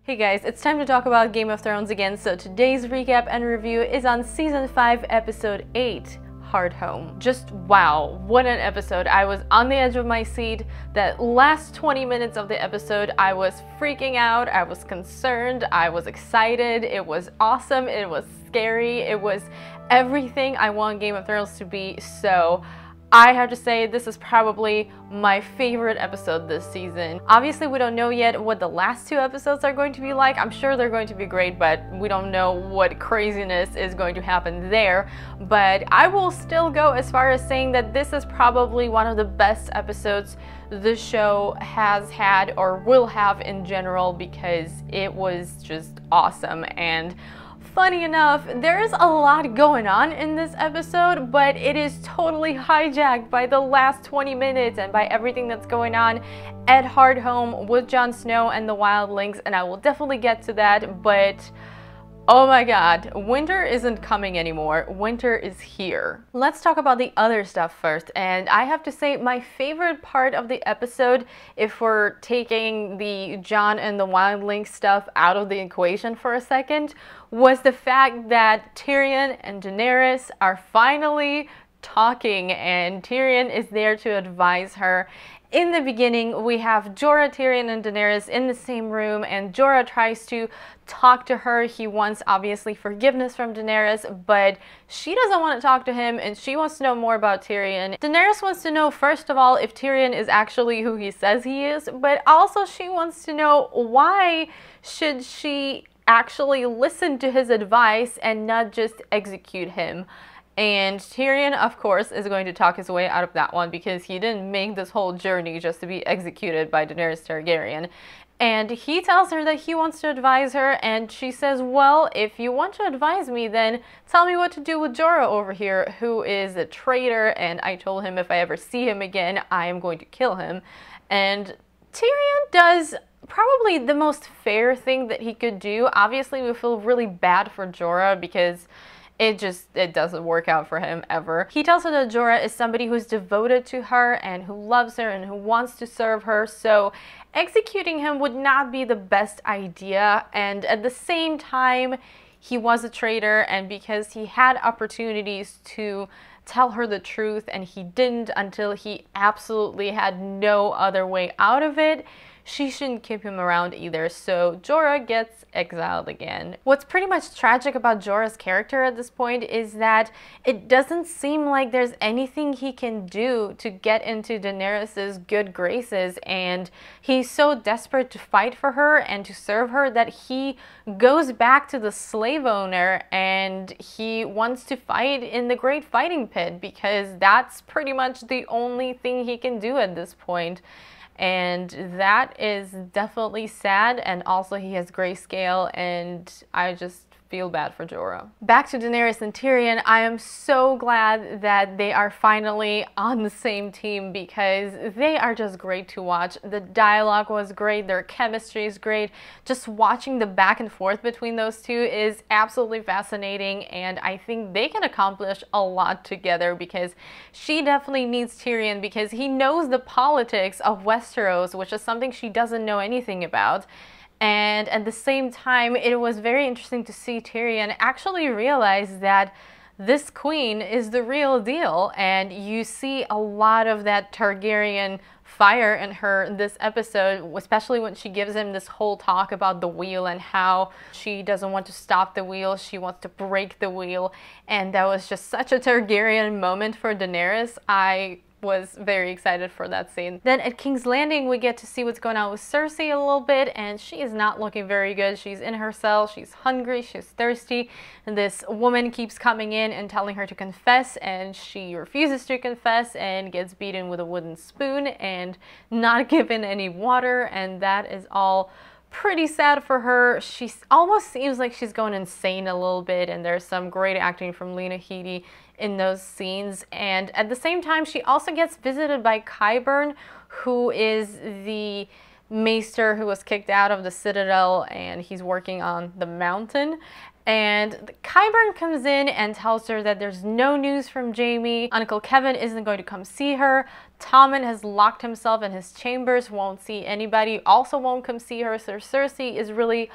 Hey guys, it's time to talk about Game of Thrones again, so today's recap and review is on Season 5, Episode 8, Hardhome. Just wow, what an episode. I was on the edge of my seat. That last 20 minutes of the episode, I was freaking out, I was concerned, I was excited, it was awesome, it was scary, it was everything I want Game of Thrones to be, so I have to say this is probably my favorite episode this season. Obviously we don't know yet what the last two episodes are going to be like. I'm sure they're going to be great, but we don't know what craziness is going to happen there. But I will still go as far as saying that this is probably one of the best episodes the show has had or will have in general, because it was just awesome. And funny enough, there's a lot going on in this episode, but it is totally hijacked by the last 20 minutes and by everything that's going on at Hardhome with Jon Snow and the wildlings, and I will definitely get to that, but oh my god, winter isn't coming anymore. Winter is here. Let's talk about the other stuff first, and I have to say my favorite part of the episode, if we're taking the Jon and the wildling stuff out of the equation for a second, was the fact that Tyrion and Daenerys are finally talking, and Tyrion is there to advise her. In the beginning, we have Jorah, Tyrion, and Daenerys in the same room, and Jorah tries to talk to her. He wants, obviously, forgiveness from Daenerys, but she doesn't want to talk to him, and she wants to know more about Tyrion. Daenerys wants to know, first of all, if Tyrion is actually who he says he is, but also she wants to know why should she actually listen to his advice and not just execute him. And Tyrion, of course, is going to talk his way out of that one, because he didn't make this whole journey just to be executed by Daenerys Targaryen. And he tells her that he wants to advise her, and she says, well, if you want to advise me, then tell me what to do with Jorah over here, who is a traitor, and I told him if I ever see him again, I am going to kill him. And Tyrion does probably the most fair thing that he could do. Obviously, we feel really bad for Jorah, because it doesn't work out for him ever. He tells her that Jorah is somebody who's devoted to her and who loves her and who wants to serve her, so executing him would not be the best idea. And at the same time, he was a traitor, and because he had opportunities to tell her the truth and he didn't until he absolutely had no other way out of it, she shouldn't keep him around either, so Jorah gets exiled again. What's pretty much tragic about Jorah's character at this point is that it doesn't seem like there's anything he can do to get into Daenerys' good graces, and he's so desperate to fight for her and to serve her that he goes back to the slave owner and he wants to fight in the Great Fighting Pit, because that's pretty much the only thing he can do at this point. And that is definitely sad, and also he has grayscale, and I just feel bad for Jorah. Back to Daenerys and Tyrion, I am so glad that they are finally on the same team, because they are just great to watch. The dialogue was great, their chemistry is great. Just watching the back and forth between those two is absolutely fascinating, and I think they can accomplish a lot together, because she definitely needs Tyrion because he knows the politics of Westeros, which is something she doesn't know anything about. And at the same time, it was very interesting to see Tyrion actually realize that this queen is the real deal, and you see a lot of that Targaryen fire in her this episode, especially when she gives him this whole talk about the wheel and how she doesn't want to stop the wheel, she wants to break the wheel, and that was just such a Targaryen moment for Daenerys. I was very excited for that scene. Then at King's Landing, we get to see what's going on with Cersei a little bit, and she is not looking very good. She's in her cell, she's hungry, she's thirsty, and this woman keeps coming in and telling her to confess, and she refuses to confess and gets beaten with a wooden spoon and not given any water, and that is all pretty sad for her. She almost seems like she's going insane a little bit, and there's some great acting from Lena Headey in those scenes. And at the same time, she also gets visited by Qyburn, who is the maester who was kicked out of the Citadel, and he's working on the mountain. And Qyburn comes in and tells her that there's no news from Jamie. Uncle Kevin isn't going to come see her. Tommen has locked himself in his chambers, won't see anybody, also won't come see her. So Cersei is really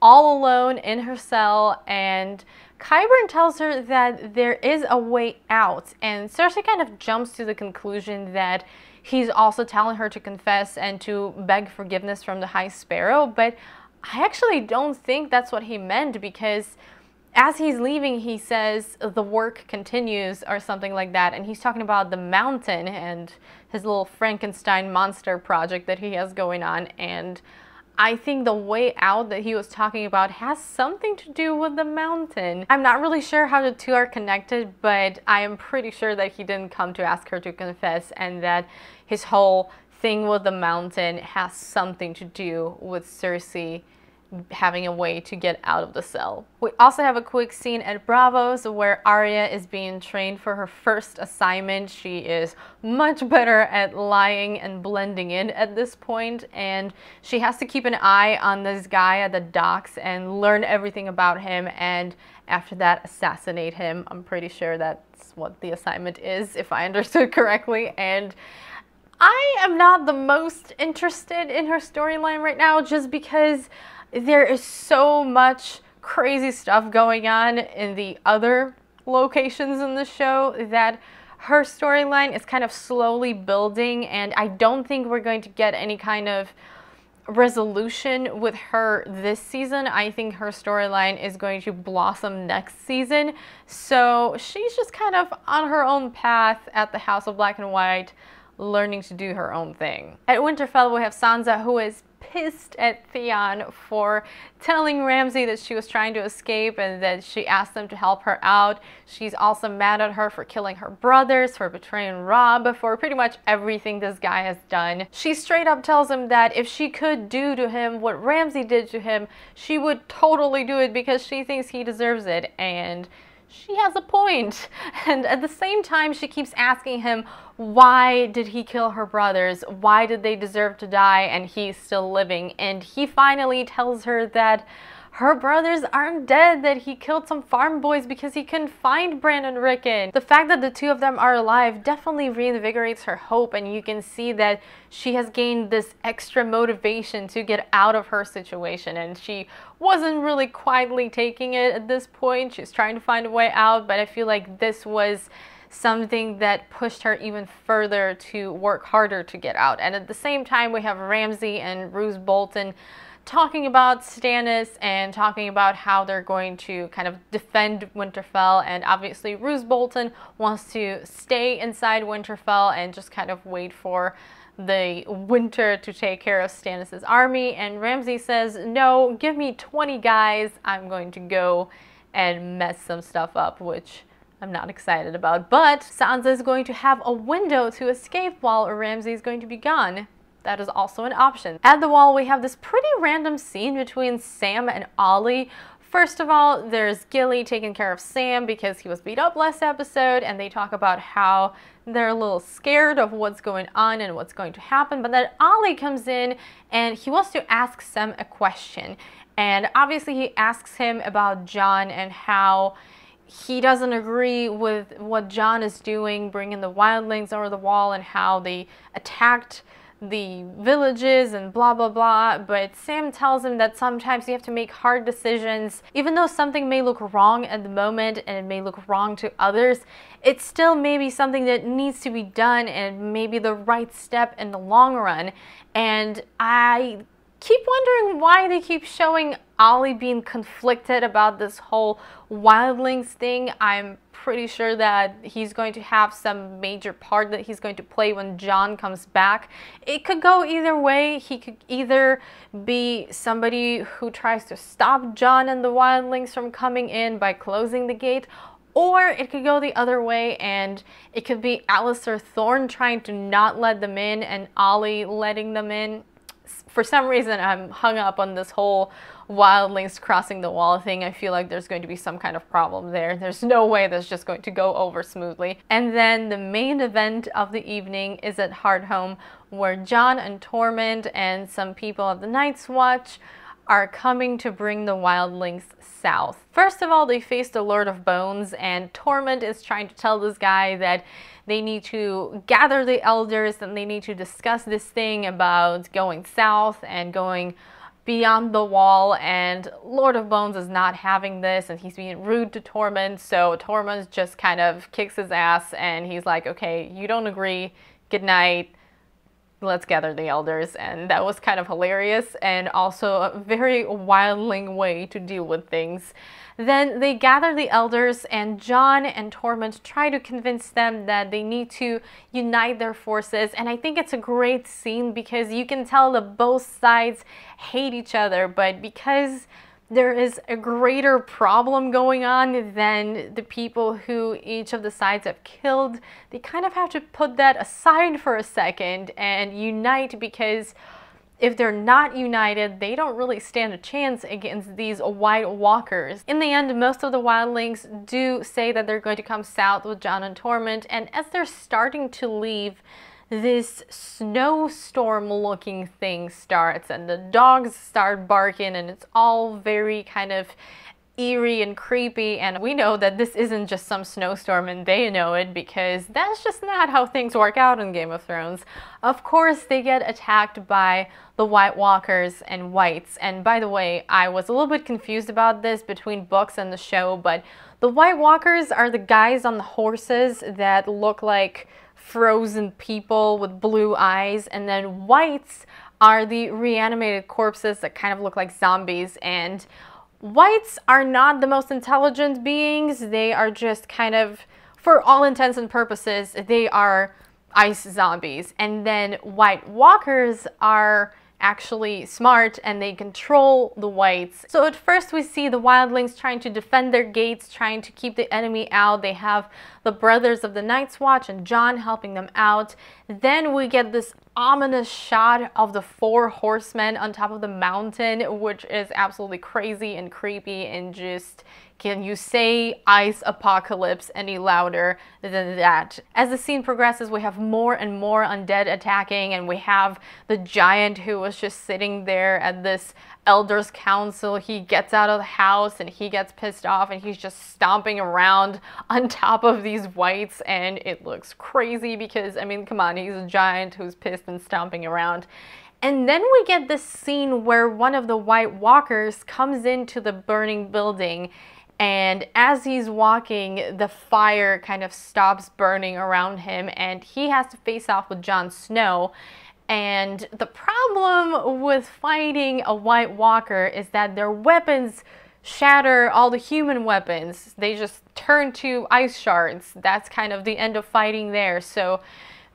all alone in her cell, and Qyburn tells her that there is a way out, and Cersei kind of jumps to the conclusion that he's also telling her to confess and to beg forgiveness from the High Sparrow, but I actually don't think that's what he meant, because as he's leaving, he says the work continues or something like that, and he's talking about the mountain and his little Frankenstein monster project that he has going on, and I think the way out that he was talking about has something to do with the mountain. I'm not really sure how the two are connected, but I am pretty sure that he didn't come to ask her to confess, and that his whole thing with the mountain has something to do with Cersei having a way to get out of the cell. We also have a quick scene at Braavos where Arya is being trained for her first assignment. She is much better at lying and blending in at this point, and she has to keep an eye on this guy at the docks and learn everything about him, and after that assassinate him. I'm pretty sure that's what the assignment is, if I understood correctly. And I am not the most interested in her storyline right now, just because there is so much crazy stuff going on in the other locations in the show that her storyline is kind of slowly building, and I don't think we're going to get any kind of resolution with her this season. I think her storyline is going to blossom next season, so she's just kind of on her own path at the House of Black and White, learning to do her own thing. At Winterfell, we have Sansa, who is pissed at Theon for telling Ramsay that she was trying to escape and that she asked them to help her out. She's also mad at her for killing her brothers, for betraying Robb, for pretty much everything this guy has done. She straight up tells him that if she could do to him what Ramsay did to him, she would totally do it because she thinks he deserves it, and she has a point. And at the same time, she keeps asking him, why did he kill her brothers? Why did they deserve to die and he's still living? And he finally tells her that her brothers aren't dead, that he killed some farm boys because he couldn't find Bran and Rickon. The fact that the two of them are alive definitely reinvigorates her hope, and you can see that she has gained this extra motivation to get out of her situation, and she wasn't really quietly taking it at this point. She's trying to find a way out, but I feel like this was something that pushed her even further to work harder to get out. And at the same time, we have Ramsay and Roose Bolton talking about Stannis and talking about how they're going to kind of defend Winterfell, and obviously Roose Bolton wants to stay inside Winterfell and just kind of wait for the winter to take care of Stannis' army, and Ramsay says, no, give me 20 guys, I'm going to go and mess some stuff up, which I'm not excited about. But Sansa is going to have a window to escape while Ramsay is going to be gone. That is also an option. At the Wall, we have this pretty random scene between Sam and Ollie. First of all, there's Gilly taking care of Sam because he was beat up last episode, and they talk about how they're a little scared of what's going on and what's going to happen. But then Ollie comes in and he wants to ask Sam a question. And obviously he asks him about Jon and how he doesn't agree with what Jon is doing, bringing the wildlings over the wall, and how they attacked the villages and blah blah blah. But Sam tells him that sometimes you have to make hard decisions. Even though something may look wrong at the moment and it may look wrong to others, it's still maybe something that needs to be done and maybe the right step in the long run. And I keep wondering why they keep showing Ollie being conflicted about this whole wildlings thing. I'm pretty sure that he's going to have some major part that he's going to play when Jon comes back. It could go either way. He could either be somebody who tries to stop Jon and the wildlings from coming in by closing the gate, or it could go the other way and it could be Alistair Thorne trying to not let them in and Ollie letting them in. For some reason, I'm hung up on this whole wildlings crossing the wall thing. I feel like there's going to be some kind of problem there. There's no way that's just going to go over smoothly. And then the main event of the evening is at Hardhome, where Jon and Tormund and some people of the Night's Watch are coming to bring the wildlings south. First of all, they face the Lord of Bones, and Torment is trying to tell this guy that they need to gather the elders and they need to discuss this thing about going south and going beyond the wall, and Lord of Bones is not having this and he's being rude to Torment, so Torment just kind of kicks his ass and he's like, okay, you don't agree, good night, let's gather the elders. And that was kind of hilarious and also a very wildling way to deal with things. Then they gather the elders and Jon and Torment try to convince them that they need to unite their forces. And I think it's a great scene because you can tell that both sides hate each other, but because there is a greater problem going on than the people who each of the sides have killed, they kind of have to put that aside for a second and unite, because if they're not united, they don't really stand a chance against these White Walkers. In the end, most of the wildlings do say that they're going to come south with Jon and Torment, and as they're starting to leave, this snowstorm looking thing starts and the dogs start barking and it's all very kind of eerie and creepy, and we know that this isn't just some snowstorm and they know it, because that's just not how things work out in Game of Thrones. Of course, they get attacked by the White Walkers and Whites, and by the way, I was a little bit confused about this between books and the show, but the White Walkers are the guys on the horses that look like frozen people with blue eyes, and then Whites are the reanimated corpses that kind of look like zombies. And Whites are not the most intelligent beings, they are just kind of, for all intents and purposes, they are ice zombies. And then White Walkers are actually smart and they control the Whites. So at first we see the wildlings trying to defend their gates, trying to keep the enemy out. They have the Brothers of the Night's Watch and Jon helping them out. Then we get this ominous shot of the 4 horsemen on top of the mountain, which is absolutely crazy and creepy, and just, can you say ice apocalypse any louder than that? As the scene progresses, we have more and more undead attacking, and we have the giant who was just sitting there at this elders council. He gets out of the house and he gets pissed off and he's just stomping around on top of these Whites, and it looks crazy because, I mean, come on, he's a giant who's pissed and stomping around. And then we get this scene where one of the White Walkers comes into the burning building, and as he's walking, the fire kind of stops burning around him and he has to face off with Jon Snow. And the problem with fighting a White Walker is that their weapons shatter all the human weapons. They just turn to ice shards. That's kind of the end of fighting there. So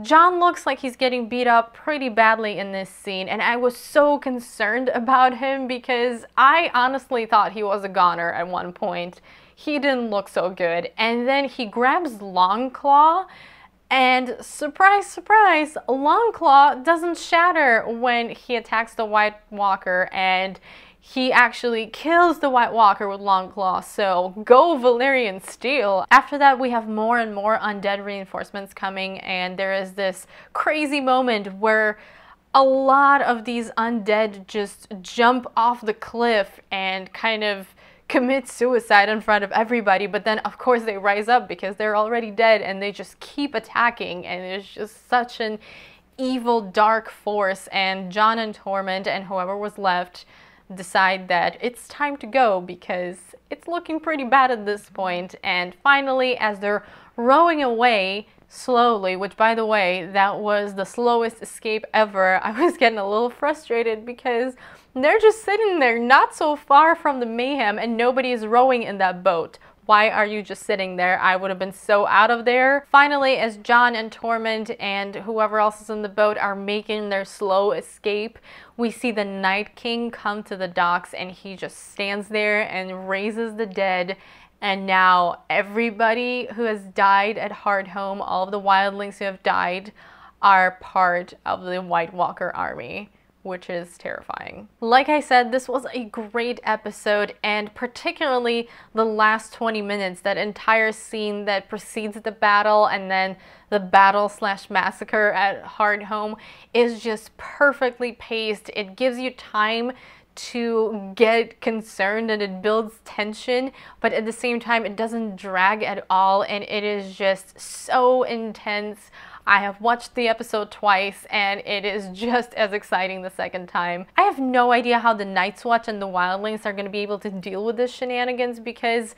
Jon looks like he's getting beat up pretty badly in this scene, and I was so concerned about him because I honestly thought he was a goner at one point. He didn't look so good. And then he grabs Longclaw, and surprise, surprise, Longclaw doesn't shatter when he attacks the White Walker, and he actually kills the White Walker with Longclaw, so go Valyrian Steel. After that, we have more and more undead reinforcements coming, and there is this crazy moment where a lot of these undead just jump off the cliff and kind of commit suicide in front of everybody, but then of course they rise up because they're already dead and they just keep attacking, and it's just such an evil, dark force. And Jon and Torment and whoever was left decide that it's time to go because it's looking pretty bad at this point. And finally, as they're rowing away slowly, which by the way, that was the slowest escape ever, I was getting a little frustrated because they're just sitting there not so far from the mayhem and nobody is rowing in that boat. Why are you just sitting there? I would have been so out of there. Finally, as Jon and Torment and whoever else is in the boat are making their slow escape, we see the Night King come to the docks, and he just stands there and raises the dead. And now everybody who has died at Hardhome, all of the wildlings who have died, are part of the White Walker army, which is terrifying. Like I said, this was a great episode, and particularly the last 20 minutes, that entire scene that precedes the battle and then the battle/massacre at Hardhome is just perfectly paced. It gives you time to get concerned and it builds tension, but at the same time it doesn't drag at all, and it is just so intense. I have watched the episode twice and it is just as exciting the second time. I have no idea how the Night's Watch and the Wildlings are going to be able to deal with this shenanigans, because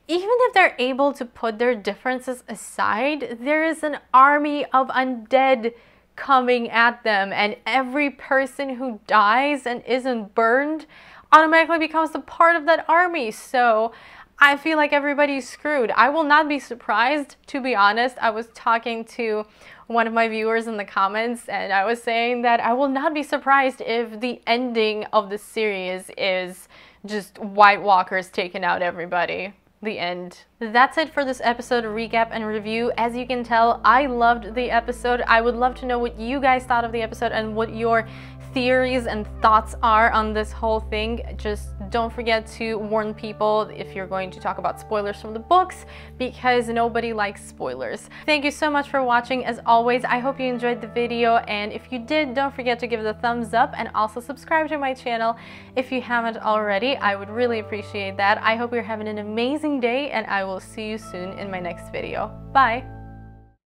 even if they're able to put their differences aside, there is an army of undead coming at them, and every person who dies and isn't burned automatically becomes a part of that army. So I feel like everybody's screwed. I will not be surprised, to be honest. I was talking to one of my viewers in the comments and I was saying that I will not be surprised if the ending of the series is just White Walkers taking out everybody. The end. That's it for this episode recap and review. As you can tell, I loved the episode. I would love to know what you guys thought of the episode and what your theories and thoughts are on this whole thing. Just don't forget to warn people if you're going to talk about spoilers from the books, because nobody likes spoilers. Thank you so much for watching. As always, I hope you enjoyed the video, and if you did, don't forget to give it a thumbs up and also subscribe to my channel if you haven't already. I would really appreciate that. I hope you're having an amazing day, and I will see you soon in my next video. Bye!